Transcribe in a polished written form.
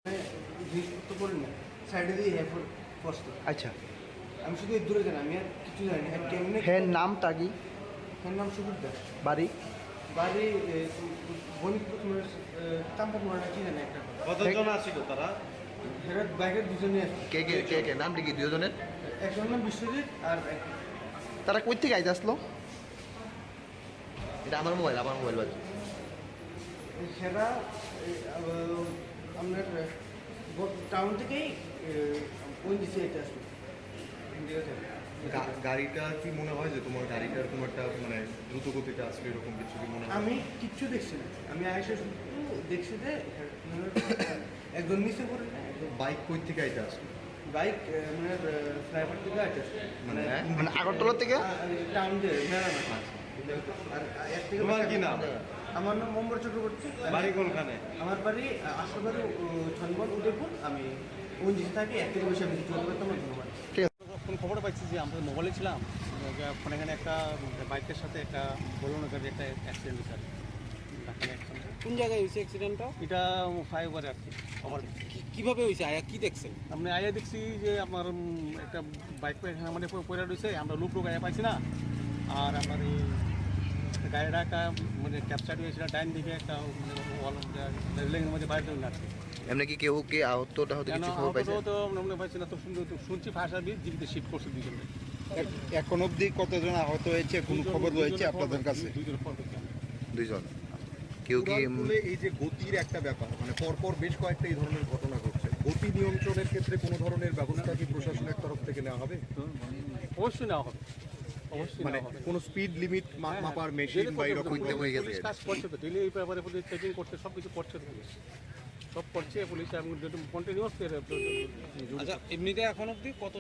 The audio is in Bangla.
জিনিসপত্র করি না, সাইডে দিয়ে হেয়ার বসতো। আচ্ছা, আমি শুধু এর দূরে জানি, আমি আর কিছু জানি না। কেমনে হ্যাঁ নামটা কি? হ্যাঁ নাম সুবিধ দাস। বাড়ি? বাড়ি বণিকপুর তাম্পার মোড়া কি জানি একটা। কতজন আসছিল তারা? হেরাত বাইকের দুজনে আসছে। কে কে কে কে নামটা কি দুজনের? একজন নাম বিশ্বজিৎ আর তারা কই থেকে আইতে আসলো? এটা আমার মোবাইল বাজে। সেরা আপনার টাউন থেকেই ওই দিকে এটা আসলো। গাড়িটা কি মনে হয় যে তোমার গাড়িটার কোনো একটা মানে দ্রুত গতিতে আসলে এরকম কিছু কি মনে হয়? আমি কিচ্ছু দেখছি না, আমি আয়সা শুধু দেখছি যে একজন নিচে করে না। বাইক কই থেকে আইতে আসলো? বাইক মানে ফ্লাইওভার থেকে আইতে আসলো, মানে মানে আগরতলা থেকে? টাউন দিয়ে মেলা না। আর এক থেকে তোমার কি নাম? আমার নাম মোহাম্মদ চক্রবর্তী। বাড়ি কোনখানে? আমার বাড়ি আশাবাড়ি ছনবন উদয়পুর। আমি ওই দিকে থাকি, এক থেকে বেশি আমি কিছু বলতে পারতাম না। ধন্যবাদ। কোন খবর পাইছি যে আমরা মোবাইলে ছিলাম, ওখানে এখানে একটা বাইকের সাথে একটা বলুন গাড়ি একটা অ্যাক্সিডেন্ট হয়েছে। কোন জায়গায় হয়েছে অ্যাক্সিডেন্টটা? এটা ফ্লাইওভারে আর কি। আমার কিভাবে হয়েছে? আয়া কি দেখছেন? আপনি আয়া দেখছি যে আপনার একটা বাইক মানে পয়লা রয়েছে, আমরা লুক আয়া পাইছি না। আর আপনার এই গাড়িটা একটা মানে ক্যাপচার হয়েছিল ডাইন দিকে একটা মানে রেলিংয়ের মধ্যে বাইরে চলে আসছে। এমনি কি কেউ কে আহতটা হতে কিছু খবর পাইছে? তো মনে পাইছি না, তো সুন্দর শুনছি ফায়ার সার্ভিস জীবিত শিফট করছে দুজনে। এখন অবধি কতজন আহত হয়েছে কোনো খবর রয়েছে আপনাদের কাছে? দুইজন। কেউ কি এই যে গতির একটা ব্যাপার, মানে পরপর বেশ কয়েকটা এই ধরনের ঘটনা ঘটছে, গতি নিয়ন্ত্রণের ক্ষেত্রে কোনো ধরনের ব্যবস্থা কি প্রশাসনের তরফ থেকে নেওয়া হবে? অবশ্যই নেওয়া হবে, অবশ্যই মানে নেওয়া হবে। কোনো স্পিড লিমিট মাপার মেশিন বা এরকম হয়ে গেছে। পুলিশ কাজ করছে তো, ডেলি এই ব্যাপারে চেকিং করছে, সব কিছু করছে তো পুলিশ, সব করছে পুলিশ কন্টিনিউয়াস। আচ্ছা, এমনিতে এখন অবধি কত